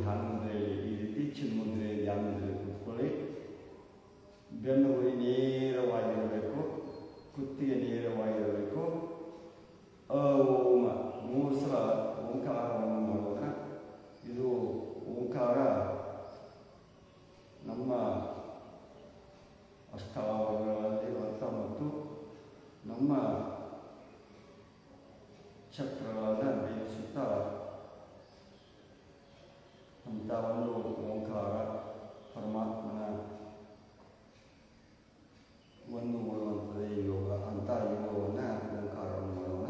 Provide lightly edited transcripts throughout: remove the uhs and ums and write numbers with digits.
ಧ್ಯಾನಮುದ್ರೆ ಈ ರೀತಿ ಚಿನ್ಮುದ್ರೆ ಧ್ಯಾನಮುದ್ರೆ ಕೂತ್ಕೊಳ್ಳಿ. ಬೆನ್ನುಹುರಿ ನೇರವಾಗಿರಬೇಕು, ಕುತ್ತಿಗೆ ನೇರವಾಗಿರಬೇಕು. ಓಂ 3 ಸಲ ಓಂಕಾರವನ್ನು ಮಾಡೋಣ. ಇದು ಓಂಕಾರ ನಮ್ಮ ಅಷ್ಟಾವರಣಗಳಲ್ಲಿರುವಂಥ ಮತ್ತು ನಮ್ಮ ಚಕ್ರಗಳನ್ನು ಬೇಯಿಸುತ್ತಾ ಅಂತ ಒಂದು ಓಂಕಾರ ಪರಮಾತ್ಮನ ಒಂದು ಮಾಡುವಂಥದ್ದೇ ಯೋಗ. ಅಂತ ಯೋಗವನ್ನು ಓಂಕಾರವನ್ನು ಮಾಡೋಣ.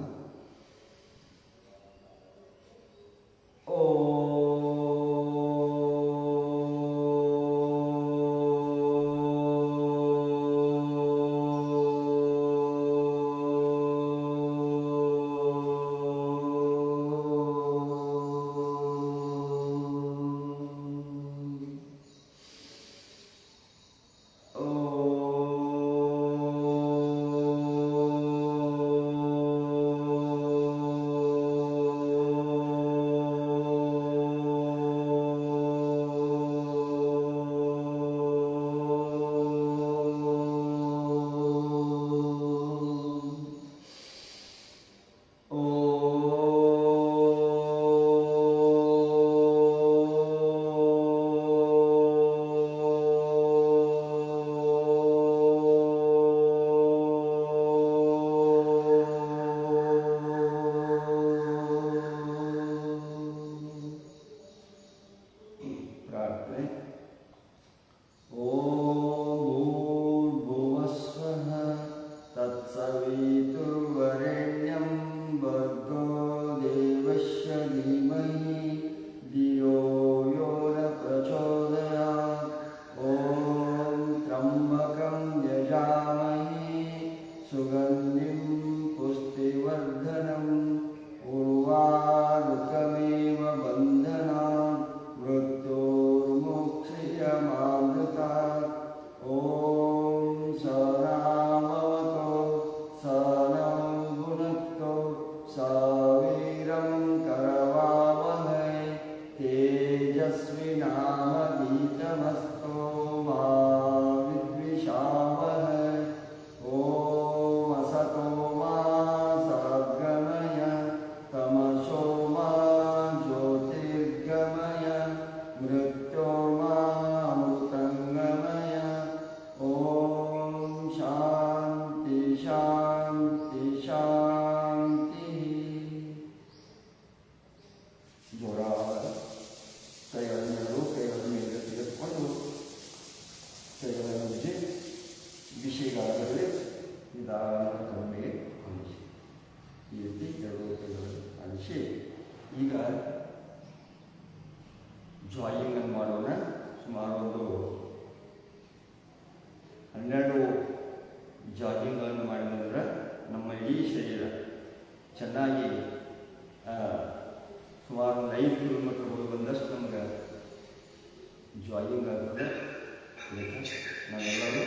ಈಗ ಜಾಯಿಂಗ್ ಮಾಡೋಣ. ಸುಮಾರು ಒಂದು 12 ಜಾಗಿಂಗ್ಗಳನ್ನು ಮಾಡಿದ್ರೆ ನಮ್ಮ ಇಡೀ ಶರೀರ ಚೆನ್ನಾಗಿ ಸುಮಾರು 5 ಕಿಲೋಮೀಟರ್ ಹೋಗಿ ಬಂದಷ್ಟು ನಮ್ಗೆ ಜಾಗಿಂಗ್ ಆಗ್ತದೆ. ನಾವೆಲ್ಲರೂ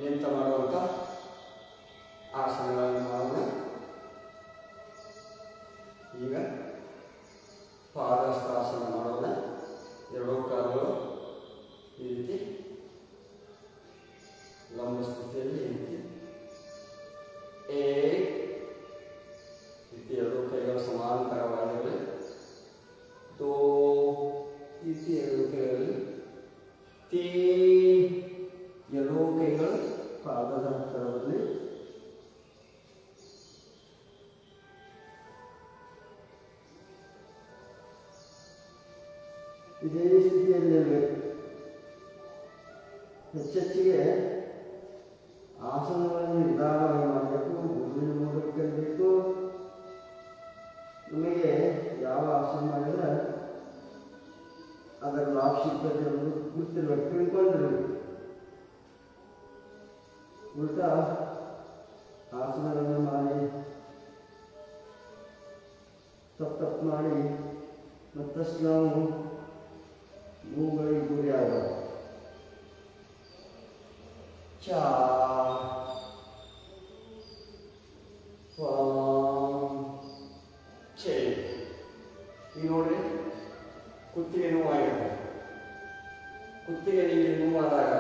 ನಿಂತ ಮಾಡುವಂಥ ಆಸನಗಳನ್ನು ಮಾಡೋಣ. ಈಗ ಪಾದಸ್ಥಾಸನ ಮಾಡೋಣ. ಎರಡೂ ಕಾಲುಗಳು ಈ ರೀತಿ ಲಂಬ ಸ್ಥಿತಿಯಲ್ಲಿ ಈ ರೀತಿ ಎರಡೂ ಕೈಗಳು ಸಮಾಂತರವಾಗಿರಲಿ. ಈ ರೀತಿ ಎರಡೂ ಕೈಗಳಲ್ಲಿ ಎರಡೂ ಕೈಗಳು ಪಾದದ ಹತ್ತಿರದಲ್ಲಿ ಇದೇ ಸ್ಥಿತಿಯಲ್ಲಿರಬೇಕು. ಹೆಚ್ಚೆಚ್ಚಿಗೆ ಆಸನಗಳನ್ನು ನಿಧಾನವಾಗಿ ಮಾಡಬೇಕು, ಗುರುವಿನ ಮೂಲಕ ಕಲಿಬೇಕು. ನಮಗೆ ಯಾವ ಆಸನ ಮಾಡಿದ್ರೆ ಅದರ ಲಾಭ ಸಿಗ್ತದೆ ಅನ್ನೋದು ಗೊತ್ತಿರಬೇಕು, ತಿಳ್ಕೊಂಡಿರ್ಬೇಕು. ಉಲ್ಟಾ ಆಸನಗಳನ್ನು ಮಾಡಿ ತಪ್ಪು ಮಾಡಿ ಮತ್ತಷ್ಟು ನಾವು ನೋವುಗಳಿಗೆ ಗುರಿ ಆಗೋದು. ಚಾ ಚೇ ಈಗ ನೋಡ್ರಿ, ಕುತ್ತಿಗೆ ನೋವಾಗಿರುತ್ತೆ. ಕುತ್ತಿಗೆ ನಿಮಗೆ ನೋವಾದಾಗ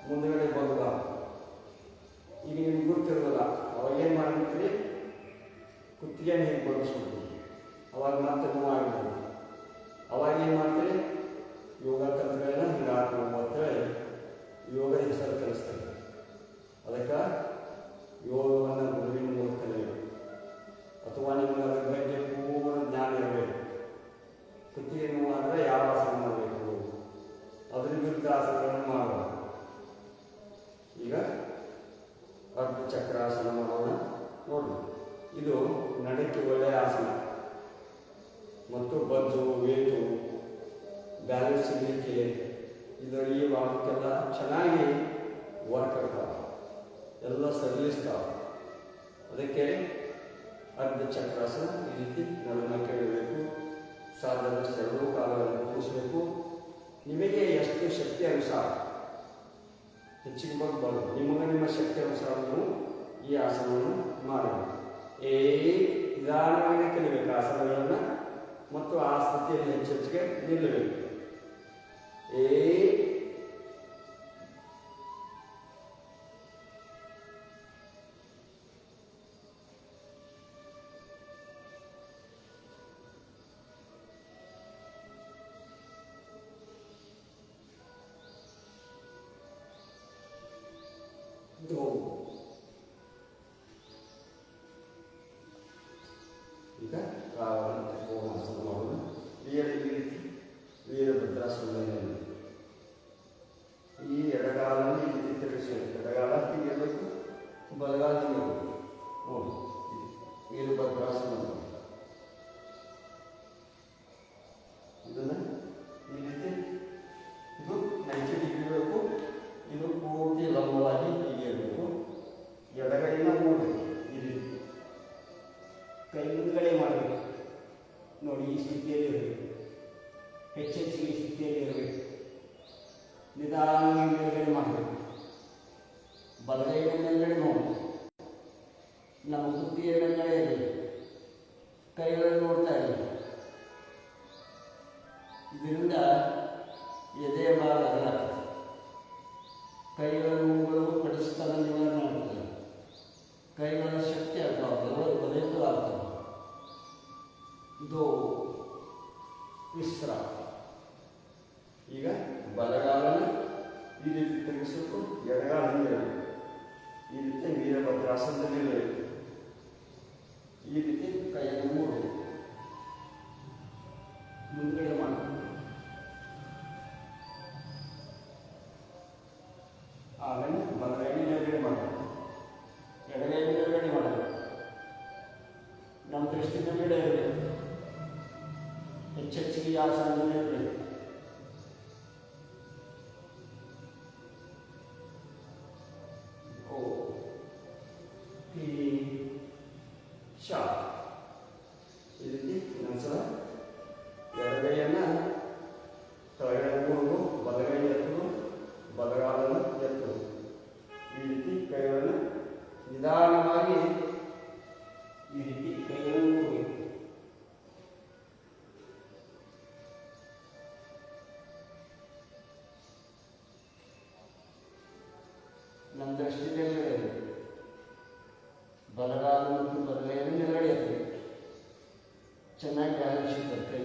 ಮುಂದುಗಡೆ ಬರುವುದ, ಈಗ ನಿಮ್ಗೆ ಗೊತ್ತಿರೋದಿಲ್ಲ. ಅವಾಗ ಏನು ಮಾಡಿರ್ತೀರಿ, ಕುತ್ತಿಗೆನ ಹೇಗೆ ಬಗ್ಗಿಸ್ಬಿಡ್ತೀವಿ, ಅವಾಗ ಮತ್ತೆ ನೋವಾಗಿರ್ಬೋದು. ಅವಾಗ ಏನು ಮಾಡ್ತೀರಿ, ಯೋಗ ತಂತ್ರಗಳನ್ನ ಹಿಂಗೆ ಹಾಕಬೇಕು ಅಂತೇಳಿ ಯೋಗ ಹೆಸರು ಕಲಿಸ್ತಾರೆ. ಅದಕ್ಕೆ ಯೋಗವನ್ನು ಗುರುವಿನ ಮೂಲಕ ಕಲಿಯಬೇಕು, ಅಥವಾ ನಿಮಗೆ ಅದರ ಬಗ್ಗೆ ಪೂರ್ಣ ಜ್ಞಾನ ಇರಬೇಕು. ಕುತ್ತಿಗೆ ನೋವಾದರೆ ಯಾವ ಆಸನ ಮಾಡಬೇಕು, ಅದ್ರ ವಿರುದ್ಧ ಆಸನಗಳನ್ನು ಮಾಡಬೇಕು. ಈಗ ಅರ್ಧ ಚಕ್ರಾಸನ ಮಾಡೋಣ ನೋಡಿ. ಇದು ನಡಕ್ಕೆ ಒಳ್ಳೆಯ ಆಸನ ಮತ್ತು ಬಜ್ಜು, ವೇಟು, ಬ್ಯಾಲೆನ್ಸ್ ಸಿಗಲಿಕ್ಕೆ ಇದರಲ್ಲಿ ಭಾಗಕ್ಕೆಲ್ಲ ಚೆನ್ನಾಗಿ ವರ್ಕ್ ಆಗ್ತಾವೆ, ಎಲ್ಲ ಸಡಿಲಿಸ್ತಾವೆ. ಅದಕ್ಕೆ ಅರ್ಧ ಚಕ್ರಾಸನ ಈ ರೀತಿ ನಡುವೆ ಕೇಳಬೇಕು. ಸಾಧ್ಯದಷ್ಟು ಎರಡೂ ಕಾಲಗಳನ್ನು ಕೂಡಿಸಬೇಕು. ನಿಮಗೆ ಎಷ್ಟು ಶಕ್ತಿ ಅನುಸಾರ ಹೆಚ್ಚಿಗೆ ಬರಬಾರ್ದು, ನಿಮ್ಮ ಶಕ್ತಿ ಅನುಸಾರ ನೀವು ಈ ಆಸನವನ್ನು ಮಾಡಬೇಕು. ನಿಧಾನವಾಗಿ ಕಲಿಬೇಕು ಆಸನಗಳನ್ನು, ಮತ್ತು ಆ ಸ್ಥಿತಿಯಲ್ಲಿ ಹೆಚ್ಚೆಚ್ಚಿಗೆ ನಿಲ್ಲಬೇಕು. ಈಗ ಆಸನ ಮಾಡೋಣ. ವೀರಭದ್ರಾಸನ. ಈ ಎಡಗಾಲನ್ನು ಈ ರೀತಿ ತಿರುಗಿಸಬೇಕು. ಎಡಗಾಲ ಹೀಗಿರಬೇಕು, ಬಲಗಾಲ ಹೀಗಿರಬೇಕು. ನೋಡಿ, ವೀರಭದ್ರಾಸನ. ಇದನ್ನು ಈ ರೀತಿ ಇದು 90 ಡಿಗ್ರಿ ಇರಬೇಕು. ಇದು ಪೂರ್ತಿ ಲಂಬವಾಗಿ ಹೀಗೆ ಇರಬೇಕು. ಎಡಗೈನ ಮೂಡಬೇಕು, ಈ ರೀತಿ ಕೈ ಮುಂದ್ಗಡೆ ಮಾಡಬೇಕು. ನೋಡಿ, ಈ ಸ್ಥಿತಿಯಲ್ಲಿ ಇರಬೇಕು, ಹೆಚ್ಚೆಚ್ಚಿಗೆ ಈ ಸ್ಥಿತಿಯಲ್ಲಿ ಇರಬೇಕು. ನಿಧಾನವಾಗಿ ಮೇಲ್ಗಡೆ ಮಾಡಬೇಕು. ಬಲಗೈನ ಮೇಲ್ಗಡೆ ನೋಡಿ, ನಮ್ಮ ಕುತ್ತಿಗೆ ಮೇಲ್ಗಡೆ ಇರಬೇಕು. ಕೈಗಳನ್ನು ನೋಡ್ತಾ ಇರಬೇಕು. ಇದರಿಂದ ಎದೆ ಭಾಗ ಅಗಲಾಗ್ತದೆ. ಕೈಗಳ ನೋವುಗಳು ಪಡಿಸ್ತಾನ ನಿವಾರಣೆ ಆಗ್ತದೆ. ಕೈಗಳ ಶಕ್ತಿ ಆಗ್ತಾವೆ, ಬದಲಾಗ್ತವೆ. ಇದು ವಿಶ್ರಾಮ. ಈಗ ಬಲಗಾಲನ ಈ ರೀತಿ ತಿರುಗಿಸಬೇಕು, ಎಡಗಾಲ ಹಿಂಗಿರಬೇಕು. ಈ ರೀತಿ ವೀರಭದ್ರಾಸನದಲ್ಲಿ ಇರಬೇಕು. ಈ ರೀತಿ ಕೈಯನ್ನು ಮೂಡಬೇಕು, ಮುಂದ್ಗಡೆ ಮಾಡಬೇಕು. ಆಮೇಲೆ ಬಲಗೈನ ಮೇಲ್ಗಡೆ ಮಾಡಬೇಕು, ಎಡಗೈನ ಮೇಲ್ಗಡೆ ಮಾಡಬೇಕು. ನಮ್ಮ ದೃಷ್ಟಿ ಮೇಲ್ಗಡೆ ಇರಬೇಕು, ಹೆಚ್ಚೆಚ್ಚಿಗೆ ಆಸನದಲ್ಲಿ ಇರಬೇಕು. ಈ ರೀತಿ ನಂತರ ಎಡಗೈಯನ್ನು ಕೆಳಗಡೆ ಮೂಡುವುದು, ಬಲಗೈ ಎತ್ತುವುದು, ಬಲಗಾಲನ್ನು ಎತ್ತುವುದು. ಈ ರೀತಿ ಕೈಗಳನ್ನು ನಿಧಾನವಾಗಿ ಈ ರೀತಿ ಕೈಗಳನ್ನು ಮೂಡಬೇಕು. ನಮ್ಮ ದೃಷ್ಟಿಯಲ್ಲಿ ಬಲಗಾಲ ಮತ್ತು ಬಲಗೈಯನ್ನು ನೆಲಗಡೆ ಎತ್ತಬೇಕು. ಚೆನ್ನಾಗಿ ಬ್ಯಾಲೆನ್ಸ್ ಇರ್ತದೆ ಕೈ.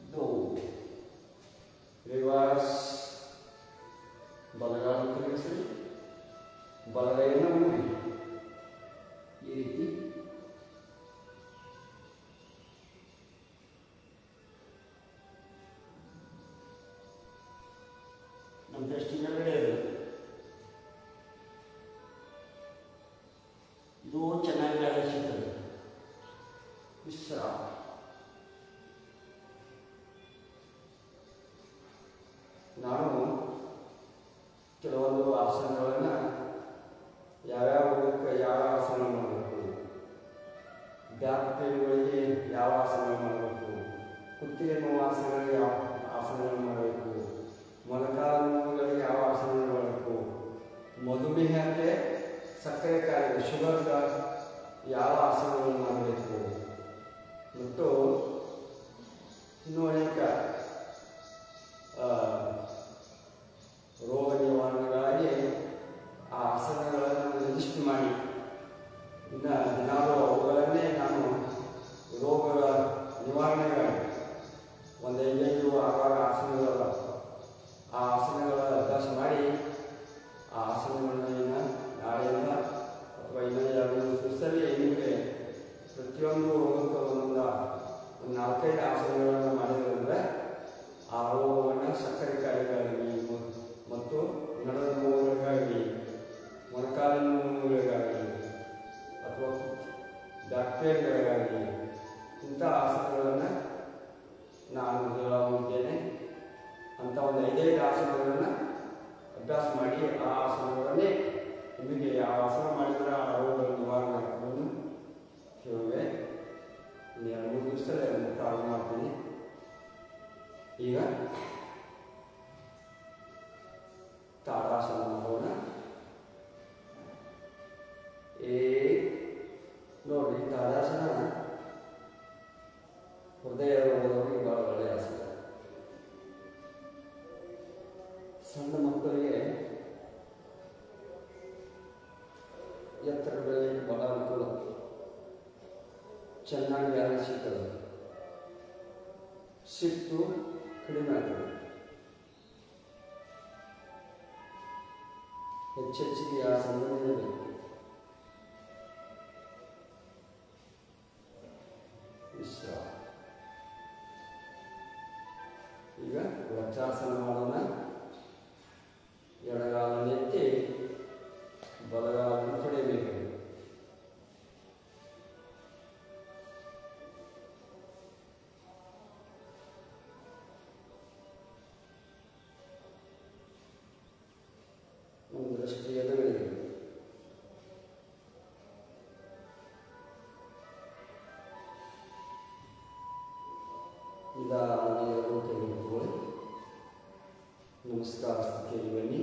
ಇದು ರಿವರ್ಸ್. ಬಲಗಾಲ ತಿರುಗಿಸಿ, ಬಲಗೈಯನ್ನು ಮೂಡಿ ಈ ರೀತಿ ಇದು ಚೆನ್ನಾಗಿ ಗಾಳಿ ಸಿಗ್ತದೆ. ವಿಶ್ರಾಮ. ನಾನು ಕೆಲವೊಂದು ಆಸನಗಳನ್ನು ಯಾವ್ಯಾವ ರೋಗಕ್ಕೆ ಯಾವ ಆಸನ ಮಾಡಬೇಕು, ಬ್ಯಾಕ್ ಪೇನ್ಗಳಿಗೆ ಯಾವ ಆಸನ ಮಾಡಬೇಕು, ಕುತ್ತಿಗೆ ನೋವು ಆಸನಗಳಿಗೆ ಯಾವ ಆಸನಗಳು ಮಾಡಬೇಕು, ಮೊಣಕಾಲು ನೋವುಗಳಿಗೆ ಯಾವ ಆಸನಗಳು ಮಾಡಬೇಕು, ಮಧುಮೇಹಕ್ಕೆ, ಸಕ್ಕರೆ ಕಾಯಿಲೆ ಶುಗರ್ಗೆ ಯಾವ ಆಸನಗಳನ್ನು ಮಾಡಬೇಕು, ಮತ್ತು ಇನ್ನೂ ಅನೇಕ ರೋಗ ನಿವಾರಣೆಗಾಗಿ ಆ ಆಸನಗಳನ್ನು ಲಿಸ್ಟ್ ಮಾಡಿ ಇನ್ನು ದಿನಾಲು ಅವುಗಳನ್ನೇ ನಾನು ರೋಗಗಳ ನಿವಾರಣೆಗಾಗಿ ಒಂದು 5-6 ಆಸನಗಳ ಆ ಆಸನಗಳ ಅಭ್ಯಾಸ ಮಾಡಿ ಆ ಆಸನಗಳನ್ನ ಇನ್ನು ನಾಳೆಯಿಂದ ಅಥವಾ ಇನ್ನೂ 2-3 ದಿವಸದಲ್ಲಿ ನಿಮಗೆ ಪ್ರತಿಯೊಂದು ರೋಗಕ್ಕೆ ಒಂದು 4-5 ಆಸನಗಳನ್ನು ಮಾಡಿದ್ರಂದರೆ ಆ ರೋಗವನ್ನು ಸಕ್ಕರೆ ಕಾಯಿಲೆಗಾಗಿ ಮತ್ತು ನರದ ನೋವುಗಳಿಗಾಗಿ, ಮೊಣಕಾಲಿನ ನೋವುಗಳಿಗಾಗಿ ಅಥವಾ ಬ್ಯಾಕ್ಟೀರಿಯಾಗಳಿಗಾಗಿ ಇಂಥ ಆಸನಗಳನ್ನು ನಾನು ಹೇಳುತ್ತಿದ್ದೇನೆ. ಅಂಥ ಒಂದು 5 ಆಸನಗಳನ್ನು ಅಭ್ಯಾಸ ಮಾಡಿ ಆ ಆಸನಗಳನ್ನೇ ನಿಮಗೆ ಯಾವ ಆಸನ ಮಾಡಿದರೆ ಆ ರೋಗಗಳ ನಿವಾರಣೆ ಆಗ್ತದೆ ಹೇಳುವೆ. 2-3 ದಿವಸದಲ್ಲಿ ಅದನ್ನು ಪ್ರಾರಂಭ ಮಾಡ್ತೀನಿ. ಈಗ ತಾಡಾಸನ ಮಾಡೋಣ. ನೋಡಿ, ತಾಡಾಸನ ಹೃದಯ ರೋಗದವರಿಗೆ ಬಹಳ ಒಳ್ಳೆಯ ಆಸನ. ಸಣ್ಣ ಮಕ್ಕಳಿಗೆ ಎತ್ತರ ಬೆಳೆಯಲಿಕ್ಕೆ ಬಹಳ ಅನುಕೂಲ, ಚೆನ್ನಾಗಿ ಗಾಳಿ ಸಿಗ್ತದೆ, ಸಿಟ್ಟು ಕಡಿಮೆ ಆಗ್ತದೆ, ಹೆಚ್ಚೆಚ್ಚಿಗೆ ಆ ಸಂಬಂಧದಲ್ಲಿ ವಿಶ್ರಾಮ. ಈಗ ವಜ್ರಾಸನ ಮಾಡೋಣ. ಎಡಗಾಲನ್ನು ಎತ್ತಿ ಬಲಗಾಲನ್ನು ತೊಡೆಯಬೇಕು. ಒಂದರಷ್ಟು ಎದುರುಗಳಿಗೆ ನಿಧಾನವಾಗಿ ತೆಗೆದುಕೊಳ್ಳಿ. ನಮಸ್ಕಾರ ಸ್ಥಿತಿಯಲ್ಲಿ ಬನ್ನಿ.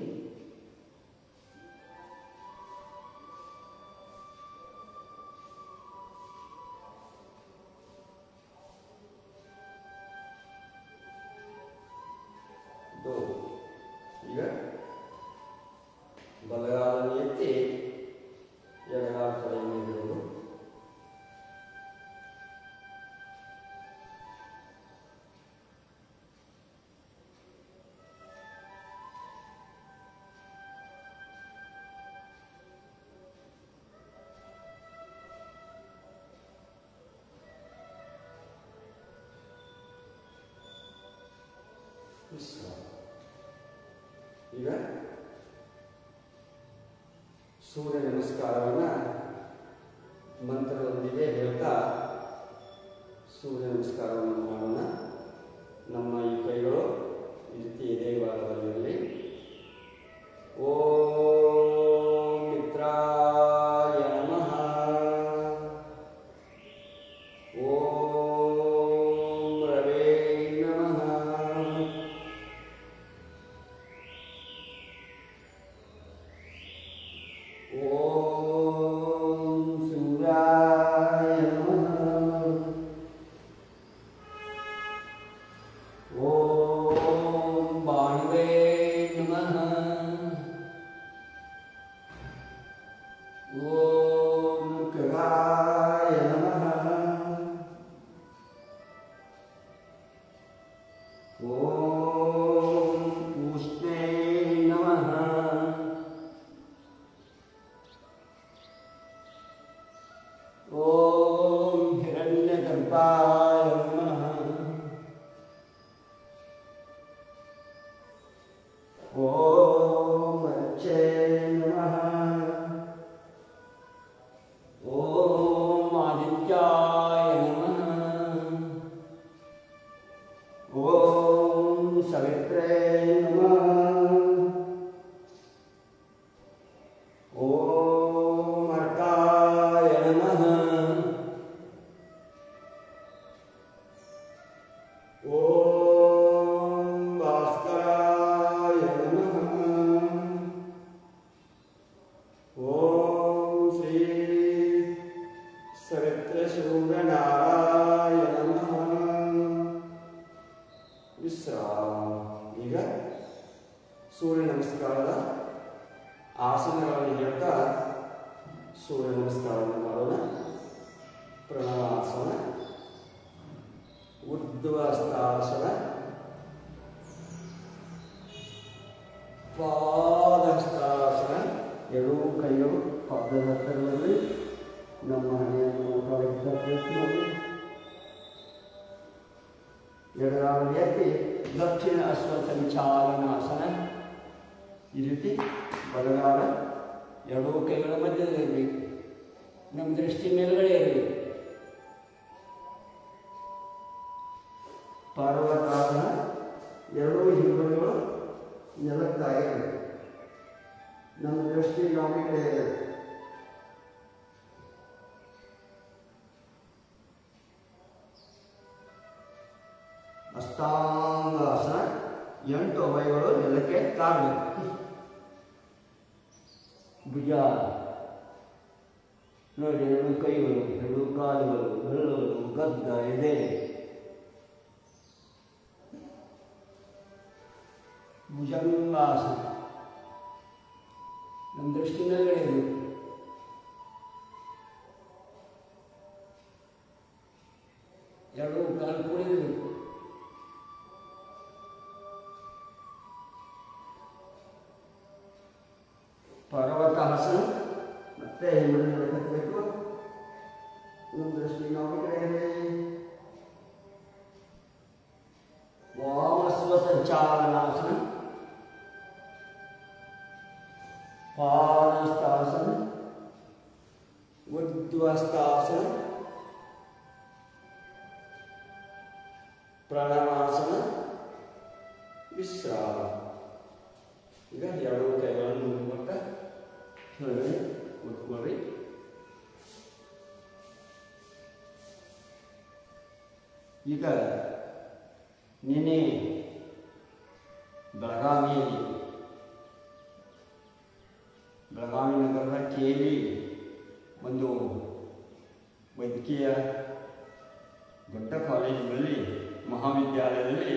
ಈಗ ಬಲಗಾಲನ್ನು ಎತ್ತಿ ಎಡಗಾಲ ಕಡೆ ಮೇಲಿಡುವುದು. ಈಗ ಸೂರ್ಯ ನಮಸ್ಕಾರವನ್ನು ಮಂತ್ರದೊಂದಿಗೆ ಹೇಳ್ತಾ ಸೂರ್ಯ ನಮಸ್ಕಾರವನ್ನು ಮಾಡೋಣ. ನಮ್ಮ ಈ ಕೈಗಳು ಈ ರೀತಿ ಎದೆ ಭಾಗದಲ್ಲಿ ಓಂ ಮಿತ್ರಾಯ ನಮಃ, ಓಂ ರವೇ ನಮಃ, ಓಂ ಸೂರ್ಯಾಯ ನಮಃ, ಓಂ ಭಾನುವೇ ನಮಃ, ಓಂ ಖಗಾಯ ನಮಃ, ಓಂ ಉಷ್ಣೇ ನಮಃ, ಓಂ ಹಿರಣ್ಯಗರ್ಭಾಯ ನಮಃ, ಓಂ ಅರ್ಚೇ ನಮಃ, ಸೂರ್ಯನಾರಾಯಣ ನಮಃ. ವಿಶ್ರಾಮ. ಈಗ ಸೂರ್ಯ ನಮಸ್ಕಾರದ ಆಸನಗಳನ್ನು ಹೇಳ್ತಾ ಸೂರ್ಯ ನಮಸ್ಕಾರವನ್ನು ಮಾಡೋಣ. ಪ್ರಣವಾಸನ, ಊರ್ಧ್ವಹಸ್ತಾಸನ, ಪಾದಹಸ್ತಾಸನ. ಎರಡೂ ಕೈಗಳು ಪಾದದ ಹತ್ತಿರದಲ್ಲಿ ನಮ್ಮ ಹಣೆಯನ್ನು ಪ್ರಯತ್ನ ಮಾಡಿ ಎಡಗಾಲ ಎತ್ತಿ ದಕ್ಷಿಣ ಅಶ್ವಸಂಚಾಲನಾಸನ. ಈ ರೀತಿ ಬಲಗಾಲ ಎರಡೂ ಕೈಗಳ ಮಧ್ಯದಲ್ಲಿರಬೇಕು. ನಮ್ಮ ದೃಷ್ಟಿ ಮೇಲ್ಗಡೆ ಇರಬೇಕು. ಪಾರ್ವತಾಸನ, ಎರಡೂ ಹಿಂಬದಿಗಳು ನೆಲಕ್ಕಾಗಿರಬೇಕು. ನಮ್ಮ ದೃಷ್ಟಿ ನಮ್ಮ ಕಡೆ ಇರಬೇಕು. ಅಷ್ಟಾಂಗಾಸನ, 8 ಅವಯಗಳು ನೆಲಕ್ಕೆ ತಾಗಬೇಕು. ಭುಜ ನೋಡಿ, 2 ಕೈಗಳು, 2 ಕಾಲುಗಳು, ಬೆರಳುಗಳು, ಗದ್ದ, ಎದೆ. ಭುಜಂಗಾಸನ, ನಮ್ಮ ದೃಷ್ಟಿ ಮೇಲ್ಗಡೆ ಇರಬೇಕು. ಎರಡೂ ಕಾಲು ಕೂಡಿರಬೇಕು. ಪರ್ವತಾಸನ, ಮತ್ತೆ ಹಿಂಬದಿ ಕಟ್ಟಬೇಕು. ನಮ್ಮ ದೃಷ್ಟಿ ನಾವು ಕಡೆ ಇರಲಿ. ವಾಮಸ್ವ ಸಂಚಾಲನಾಸನ, ಪಾದಹಸ್ತಾಸನ, ಊರ್ಧ್ವಹಸ್ತಾಸನ, ಪ್ರಣವಾಸನ, ವಿಶ್ರಾಮ. ಈಗ ಎರಡೂ ಕೈಗಳನ್ನು ಮುಂದೆ ಕೆಳಗಡೆ ಕೂತ್ಕೊಳ್ಳಿ. ಈಗ ನಿನ್ನೆ ಬೆಳಗಾವಿ ನಗರದ ಕೇಲಿ ಒಂದು ವೈದ್ಯಕೀಯ ದೊಡ್ಡ ಕಾಲೇಜಿನಲ್ಲಿ, ಮಹಾವಿದ್ಯಾಲಯದಲ್ಲಿ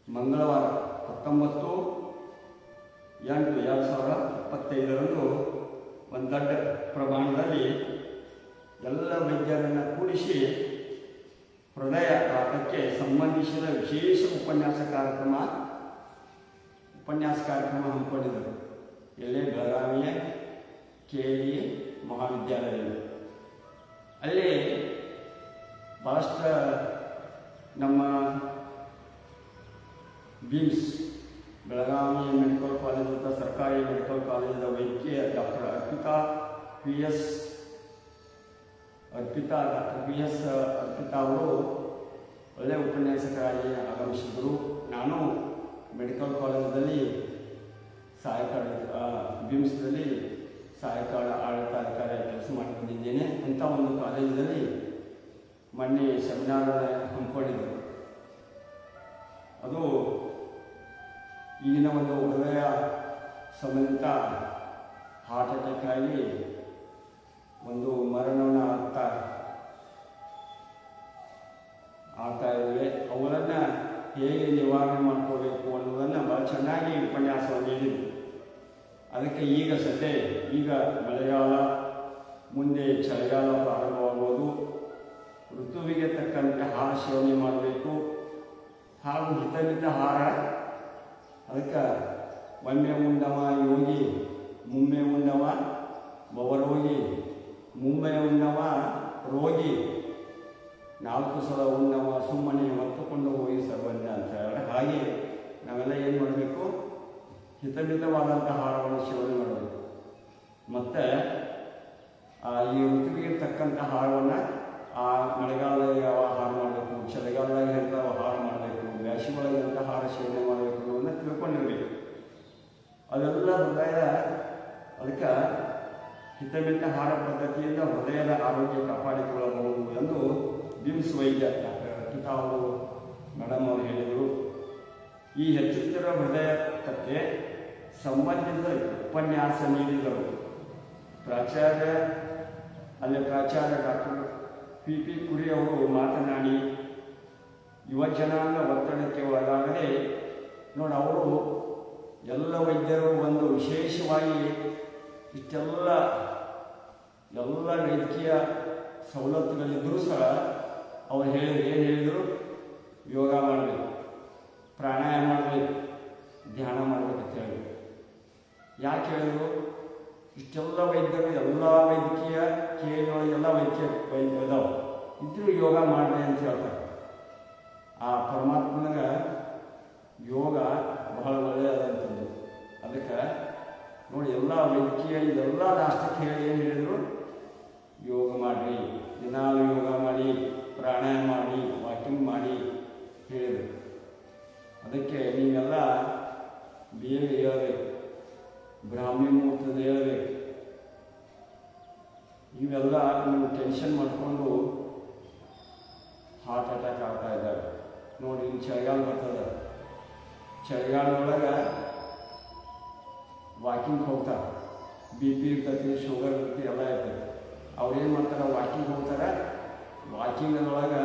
ಮಂಗಳವಾರ 19/8/2025 ಒಂದು ದೊಡ್ಡ ಪ್ರಮಾಣದಲ್ಲಿ ಎಲ್ಲ ವೈದ್ಯರನ್ನು ಕೂಡಿಸಿ ಹೃದಯ ಘಾತಕ್ಕೆ ಸಂಬಂಧಿಸಿದ ವಿಶೇಷ ಉಪನ್ಯಾಸ ಕಾರ್ಯಕ್ರಮ ಹಮ್ಮಿಕೊಂಡಿದ್ದರು. ಎಲ್ಲೇ ಬೆಳಗಾವಿಯ ಕೇಲಿ ಮಹಾವಿದ್ಯಾಲಯದಲ್ಲಿ. ಅಲ್ಲಿ ಭಾಳಷ್ಟು ನಮ್ಮ ಬಿಮ್ಸ್ ಬೆಳಗಾವಿ ಮೆಡಿಕಲ್ ಕಾಲೇಜ್ ಅಂತ ಸರ್ಕಾರಿ ಮೆಡಿಕಲ್ ಕಾಲೇಜಿನ ವೈದ್ಯಕೀಯ ಡಾಕ್ಟರ್ ಅರ್ಪಿತಾ ಅವರು ಒಳ್ಳೆಯ ಉಪನ್ಯಾಸಕರಾಗಿ ಆಗಮಿಸಿದರು. ನಾನು ಮೆಡಿಕಲ್ ಕಾಲೇಜಲ್ಲಿ ಬಿಮ್ಸ್ದಲ್ಲಿ ಸಹಾಯಕ ಆಡಳಿತಾಧಿಕಾರಿ ಕೆಲಸ ಮಾಡಿಕೊಂಡಿದ್ದೇನೆ. ಅಂಥ ಒಂದು ಕಾಲೇಜಿನಲ್ಲಿ ಮೊನ್ನೆ ಸೆಮಿನಾರನ್ನು ಹಮ್ಮಿಕೊಂಡಿದ್ದರು. ಅದು ಈಗಿನ ಒಂದು ಹೃದಯ ಸಂಬಂಧಿತ ಹಾರ್ಟ್ ಅಟ್ಯಾಕ್ ಆಗಿ ಒಂದು ಮರಣವನ್ನು ಆಗ್ತಾ ಇವೆ. ಅವುಗಳನ್ನು ಹೇಗೆ ನಿವಾರಣೆ ಮಾಡ್ಕೋಬೇಕು ಅನ್ನೋದನ್ನು ಭಾಳ ಚೆನ್ನಾಗಿ ಉಪನ್ಯಾಸವನ್ನು ನೀಡಿದರು. ಅದಕ್ಕೆ ಈಗ ಮಳೆಗಾಲ, ಮುಂದೆ ಚಳಿಗಾಲ ಪ್ರಾರಂಭವಾಗುವುದು. ಋತುವಿಗೆ ತಕ್ಕಂತೆ ಆಹಾರ ಸೇವನೆ ಮಾಡಬೇಕು, ಹಾಗೂ ಹಿತಮಿತ ಆಹಾರ. ಅದಕ್ಕೆ ಒಮ್ಮೆ ಉಂಡವ ಯೋಗಿ, ಮುಮ್ಮೆ ಉಂಡವ ಬವರೋಗಿ, ಮುಮ್ಮೆ ಉಂಡವ ರೋಗಿ, 4 ಸಲ ಉಂಡವ ಸುಮ್ಮನೆ ಹೊತ್ತುಕೊಂಡು ಹೋಗಿ ಸರ್ವಜ್ಞ ಅಂತ ಹೇಳಿ. ಹಾಗೆ ನಾವೆಲ್ಲ ಏನು ಮಾಡಬೇಕು? ಹಿತಮಿತವಾದಂಥ ಆಹಾರವನ್ನು ಸೇವನೆ ಮಾಡಬೇಕು. ಮತ್ತು ಈ ಋತುವಿಗೆ ತಕ್ಕಂಥ ಆಹಾರವನ್ನು ಮಳೆಗಾಲದಲ್ಲಿ ಯಾವ ಆಹಾರ ಮಾಡಬೇಕು, ಚಳಿಗಾಲದಾಗ ಎಂಥ ಆಹಾರ ಮಾಡಬೇಕು, ಬ್ಯಾಸಿಗೆ ಒಳಗೆ ಎಂಥ ಆಹಾರ ಸೇವನೆ ಮಾಡಬೇಕು ಅನ್ನೋದನ್ನು ತಿಳ್ಕೊಂಡಿರಬೇಕು. ಅದೆಲ್ಲ ಅದಕ್ಕೆ ಹಿತಮಿತ ಆಹಾರ ಪದ್ಧತಿಯಿಂದ ಹೃದಯದ ಆರೋಗ್ಯ ಕಾಪಾಡಿಕೊಳ್ಳಬಹುದು ಎಂದು ಬಿಮ್ಸ್ ವೈದ್ಯ ಡಾಕ್ಟರ್ ಅರ್ಪಿತಾ ಮೇಡಮ್ ಅವರು ಹೇಳಿದರು. ಈ ಹೆಚ್ಚುತ್ತಿರುವ ಹೃದಯಕ್ಕೆ ಸಂಬಂಧಿಸಿದ ಉಪನ್ಯಾಸ ನೀಡಿದರು. ಪ್ರಾಚಾರ್ಯ ಅಲ್ಲಿ ಪ್ರಾಚಾರ್ಯ ಡಾಕ್ಟರ್ PP ಕುರಿ ಅವರು ಮಾತನಾಡಿ ಯುವ ಜನಾಂಗ ಒತ್ತಡಕ್ಕೆ ಒಳಗಾಗದೆ ನೋಡಿ, ಅವರು ಎಲ್ಲ ವೈದ್ಯರು ಒಂದು ವಿಶೇಷವಾಗಿ ಇಷ್ಟೆಲ್ಲ ವೈದ್ಯಕೀಯ ಸವಲತ್ತುಗಳಿದ್ದರೂ ಸಹ ಅವ್ರು ಏನು ಹೇಳಿದರು, ಯೋಗ ಮಾಡಬೇಕು, ಪ್ರಾಣಾಯಾಮ ಮಾಡಬೇಕು, ಧ್ಯಾನ ಮಾಡಬೇಕಂತ ಹೇಳಿದ್ರು. ಯಾಕೆ ಹೇಳಿದ್ರು? ಇಷ್ಟೆಲ್ಲ ವೈದ್ಯರು ಎಲ್ಲ ವೈದ್ಯಕೀಯ ಎಲ್ಲ ವೈದ್ಯ ಇದಾವೆ ಇದ್ರೂ ಯೋಗ ಮಾಡಲಿ ಅಂತ ಹೇಳ್ತಾರೆ. ಆ ಪರಮಾತ್ಮನ ಯೋಗ ಬಹಳ ಒಳ್ಳೆಯದಂಥದ್ದು. ಅದಕ್ಕೆ ನೋಡಿ, ಎಲ್ಲ ವೈದ್ಯಕೀಯ ಇದೆಲ್ಲ ರಾಷ್ಟ್ರಕ್ಕೆ ಹೇಳಿ ಏನು ಹೇಳಿದರು? ಯೋಗ ಮಾಡಿರಿ, ದಿನಾಲು ಯೋಗ ಮಾಡಿ, ಪ್ರಾಣಾಯಾಮ ಮಾಡಿ, ವಾಕಿಂಗ್ ಮಾಡಿ ಹೇಳಿದರು. ಅದಕ್ಕೆ ನೀವೆಲ್ಲ ಬೇಗ ಹೇಳಬೇಕು, ಬ್ರಾಹ್ಮಿ ಮುಹೂರ್ತದ ಹೇಳಬೇಕು. ಇವೆಲ್ಲ ನೀವು ಟೆನ್ಷನ್ ಮಾಡಿಕೊಂಡು ಹಾರ್ಟ್ ಅಟ್ಯಾಕ್ ಆಗ್ತಾ ಇದ್ದಾರೆ ನೋಡಿ. ಇನ್ನು ಚಳಿಗಾಲ ಬರ್ತದೆ, ಚಳಿಗಾಲದೊಳಗೆ ವಾಕಿಂಗ್ ಹೋಗ್ತಾರೆ, BP ಇರ್ತೈತಿ, ಶುಗರ್ ಇರ್ತೈತಿ, ಎಲ್ಲ ಇರ್ತೈತಿ. ಅವ್ರೇನು ಮಾಡ್ತಾರೆ? ವಾಕಿಂಗ್ ಹೋಗ್ತಾರೆ. ವಾಕಿಂಗದೊಳಗೆ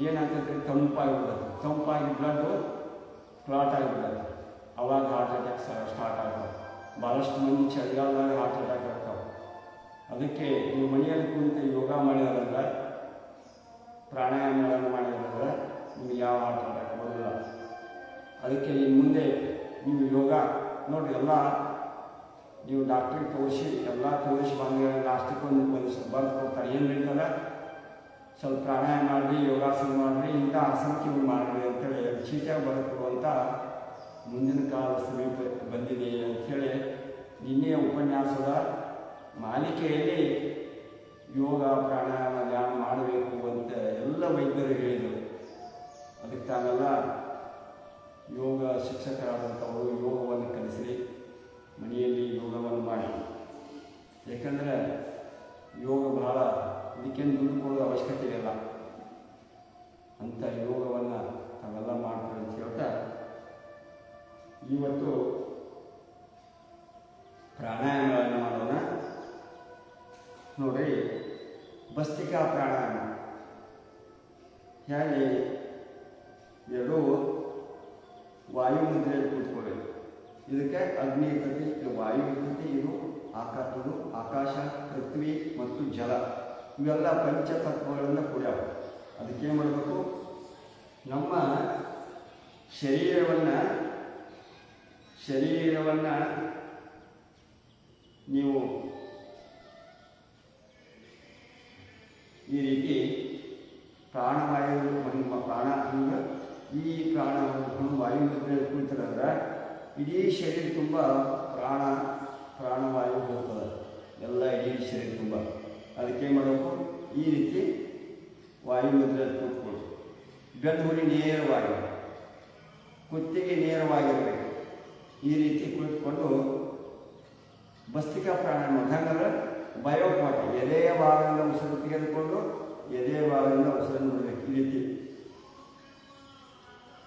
ಏನಾಗ್ತೈತಿ? ತಂಪಾಗಿ ಬ್ಲಡ್ಡು ಕ್ಲಾಟ್ ಆಗಿಬಿಡ್ತೈತಿ. ಅವಾಗ ಹಾರ್ಟ್ ಅಟ್ಯಾಕ್ ಸ್ಟಾರ್ಟ್ ಆಗ್ತವೆ. ಭಾಳಷ್ಟು ಮಂದಿ ಚಳಿಗಾಲದಾಗ ಹಾರ್ಟ್ ಅಟ್ಯಾಕ್ ಆಗ್ತಾವೆ. ಅದಕ್ಕೆ ನೀವು ಮನೆಯಲ್ಲಿ ಕುಂತು ಯೋಗ ಮಾಡಿದ್ರಂದ್ರೆ, ಪ್ರಾಣಾಯಾಮಗಳನ್ನು ಮಾಡಿದ್ರಂದ್ರೆ ನಿಮಗೆ ಯಾವ ಹಾರ್ಟ್ ಅಟ್ಯಾಕ್ ಬರೋಲ್ಲ. ಅದಕ್ಕೆ ಇನ್ನು ಮುಂದೆ ನೀವು ಯೋಗ ನೋಡಿ, ಎಲ್ಲ ನೀವು ಡಾಕ್ಟ್ರಿಗೆ ತೋರಿಸಿ ಬಂದ ಲಾಸ್ಟಿಗೊಂದು ಬರ್ದು ಕೊಡ್ತಾರೆ. ಏನು ಹೇಳ್ತಾರೆ? ಸ್ವಲ್ಪ ಪ್ರಾಣಾಯಾಮ ಮಾಡಿರಿ, ಯೋಗಾಸನ ಮಾಡಿರಿ, ಇಂಥ ಆಸನಕ್ಕೆ ಇವ್ರು ಮಾಡಿರಿ ಅಂತೇಳಿ ಚೀಟಿಯಾಗಿ ಬರೆದುಕೊಡುವಂಥ ಮುಂದಿನ ಕಾಲ ಸಮೀಪ ಬಂದಿದೆ ಅಂಥೇಳಿ ನಿನ್ನೆಯ ಉಪನ್ಯಾಸದ ಮಾಲಿಕೆಯಲ್ಲಿ ಯೋಗ ಪ್ರಾಣಾಯಾಮ ಧ್ಯಾನ ಮಾಡಬೇಕು ಅಂತ ಎಲ್ಲ ವೈದ್ಯರು ಹೇಳಿದರು. ಅದಕ್ಕೆ ತಾವೆಲ್ಲ ಯೋಗ ಶಿಕ್ಷಕರಾದಂಥವರು ಯೋಗವನ್ನು ಕಲಿಸಿ ಮನೆಯಲ್ಲಿ ಯೋಗವನ್ನು ಮಾಡಿ. ಯಾಕಂದರೆ ಯೋಗ ಬಹಳ ಇದಕ್ಕೇನು ದುಡ್ಡು ಕೊಡೋದು ಅವಶ್ಯಕತೆ ಇಲ್ಲ. ಅಂಥ ಯೋಗವನ್ನು ತಾವೆಲ್ಲ ಮಾಡ್ತಾರೆ ಅಂತ ಹೇಳ್ತಾ, ಇವತ್ತು ಪ್ರಾಣಾಯಾಮಗಳನ್ನು ಮಾಡೋಣ ನೋಡಿ. ಭಸ್ತ್ರಿಕಾ ಪ್ರಾಣಾಯಾಮ ಹೇಗೆ? ಎರಡೂ ವಾಯುಮುದ್ರೆಯಲ್ಲಿ ಕೂತ್ಕೊಳ್ಳಿ. ಇದಕ್ಕೆ ಅಗ್ನಿ ಇರ್ತೈತಿ, ಇದು ವಾಯು ಇರ್ತೈತಿ, ಇದು ಆಕಾಶ, ಪೃಥ್ವಿ ಮತ್ತು ಜಲ ಇವೆಲ್ಲ ಪಂಚತತ್ವಗಳಿಂದ ಕೂಡ್ಯಾವ. ಅದಕ್ಕೇನು ಮಾಡಬೇಕು? ನಮ್ಮ ಶರೀರವನ್ನು ನೀವು ಈ ರೀತಿ ಪ್ರಾಣವಾಯು ನಿಮ್ಮ ಪ್ರಾಣ ಹಿಂಗೆ ಈ ಪ್ರಾಣವನ್ನು ವಾಯುಮುದ್ರೆಯಲ್ಲಿ ಕುಳಿತರಂದ್ರೆ ಇಡೀ ಶರೀರ ತುಂಬ ಪ್ರಾಣವಾಯು ಹೋಗ್ತದೆ, ಎಲ್ಲ ಇಡೀ ಶರೀರ ತುಂಬ. ಅದಕ್ಕೆ ಮಾಡಬೇಕು? ಈ ರೀತಿ ವಾಯುಮುದ್ರೆಯಲ್ಲಿ ಕೂತ್ಕೊಳ್ಳಿ. ಬೆನ್ನುಹುರಿ ನೇರವಾಗಿ, ಕುತ್ತಿಗೆ ನೇರವಾಗಿರಬೇಕು. ಈ ರೀತಿ ಕುಳಿತುಕೊಂಡು ಭಸ್ತ್ರಿಕಾ ಪ್ರಾಣಾಯಾಮ ಹಂಗಂದ್ರೆ ಬಯೋಪಾಠ, ಎದೆಯ ಭಾಗದಿಂದ ಉಸಿರು ತೆಗೆದುಕೊಂಡು ಎದೆಯ ಭಾಗದಿಂದ ಉಸಿರನ್ನು ಬಿಡಬೇಕು. ಈ ರೀತಿ